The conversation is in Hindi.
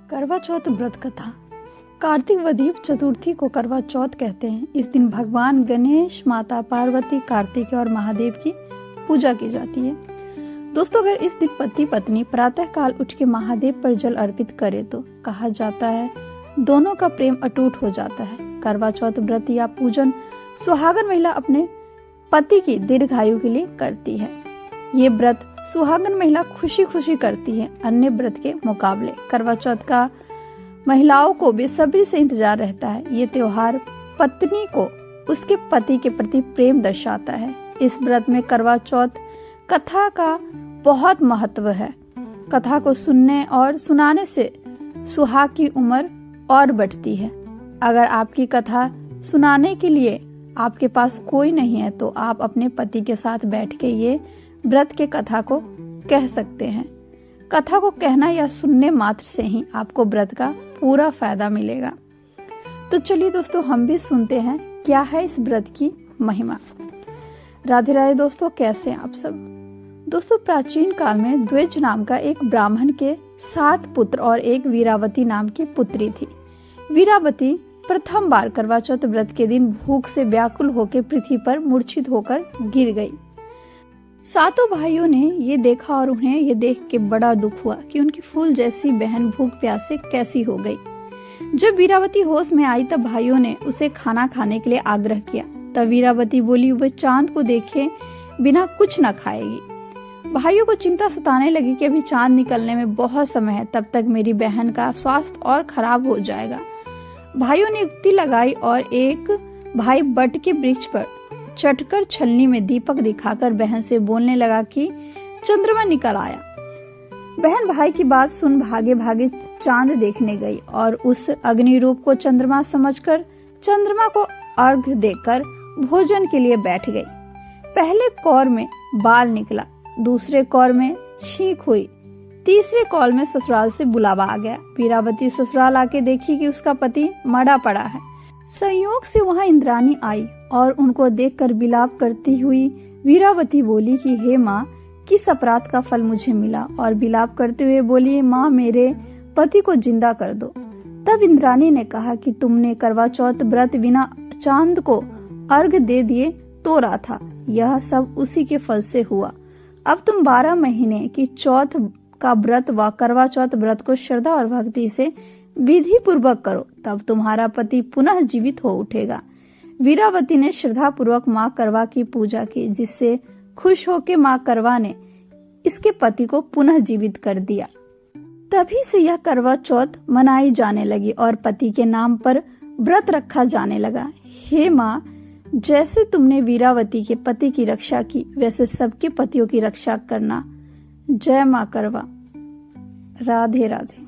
करवा चौथ व्रत कथा। कार्तिक वदीप चतुर्थी को करवा चौथ कहते हैं। इस दिन भगवान गणेश, माता पार्वती, कार्तिक और महादेव की पूजा की जाती है। दोस्तों, अगर इस दिन पति पत्नी प्रातः काल उठ के महादेव पर जल अर्पित करे तो कहा जाता है दोनों का प्रेम अटूट हो जाता है। करवा चौथ व्रत या पूजन सुहागन महिला अपने पति की दीर्घायु के लिए करती है। ये व्रत सुहागन महिला खुशी खुशी करती है। अन्य व्रत के मुकाबले करवा चौथ का महिलाओं को बेसब्री से इंतजार रहता है। ये त्योहार पत्नी को उसके पति के प्रति प्रेम दर्शाता है। इस व्रत में करवा चौथ कथा का बहुत महत्व है। कथा को सुनने और सुनाने से सुहाग की उम्र और बढ़ती है। अगर आपकी कथा सुनाने के लिए आपके पास कोई नहीं है तो आप अपने पति के साथ बैठ के ये व्रत के कथा को कह सकते हैं। कथा को कहना या सुनने मात्र से ही आपको व्रत का पूरा फायदा मिलेगा। तो चलिए दोस्तों, हम भी सुनते हैं क्या है इस व्रत की महिमा। राधे राधे दोस्तों, कैसे हैं आप सब। दोस्तों, प्राचीन काल में द्विज नाम का एक ब्राह्मण के 7 पुत्र और एक वीरावती नाम की पुत्री थी। वीरावती प्रथम बार करवा चौथ व्रत के दिन भूख से व्याकुल होकर पृथ्वी पर मूर्छित होकर गिर गई। सातों भाइयों ने ये देखा और उन्हें ये देख के बड़ा दुख हुआ कि उनकी फूल जैसी बहन भूख प्यास से कैसी हो गई। जब वीरावती होश में आई तब भाइयों ने उसे खाना खाने के लिए आग्रह किया। तब वीरावती बोली वह चांद को देखे बिना कुछ न खाएगी। भाइयों को चिंता सताने लगी कि अभी चांद निकलने में बहुत समय है, तब तक मेरी बहन का स्वास्थ्य और खराब हो जाएगा। भाइयों ने युक्ति लगाई और एक भाई बट के वृक्ष पर चढ़कर छलनी में दीपक दिखाकर बहन से बोलने लगा कि चंद्रमा निकल आया। बहन भाई की बात सुन भागे भागे चांद देखने गई और उस अग्नि रूप को चंद्रमा समझकर चंद्रमा को अर्घ देकर भोजन के लिए बैठ गई। पहले कौर में बाल निकला, दूसरे कौर में छींक हुई, तीसरे कौर में ससुराल से बुलावा आ गया। वीरावती ससुराल आके देखी कि उसका पति मरा पड़ा है। संयोग से वहां इंद्राणी आई और उनको देखकर विलाप करती हुई वीरावती बोली कि हे माँ, किस अपराध का फल मुझे मिला। और विलाप करते हुए बोली, माँ मेरे पति को जिंदा कर दो। तब इंद्राणी ने कहा कि तुमने करवा चौथ व्रत बिना चांद को अर्घ दे दिए तोड़ा था, यह सब उसी के फल से हुआ। अब तुम 12 महीने की चौथ का व्रत व करवा चौथ व्रत को श्रद्धा और भक्ति से विधि पूर्वक करो, तब तुम्हारा पति पुनः जीवित हो उठेगा। वीरावती ने श्रद्धा पूर्वक माँ करवा की पूजा की, जिससे खुश होकर माँ करवा ने इसके पति को पुनः जीवित कर दिया। तभी से यह करवा चौथ मनाई जाने लगी और पति के नाम पर व्रत रखा जाने लगा। हे माँ, जैसे तुमने वीरावती के पति की रक्षा की वैसे सबके पतियों की रक्षा करना। जय माँ करवा। राधे राधे।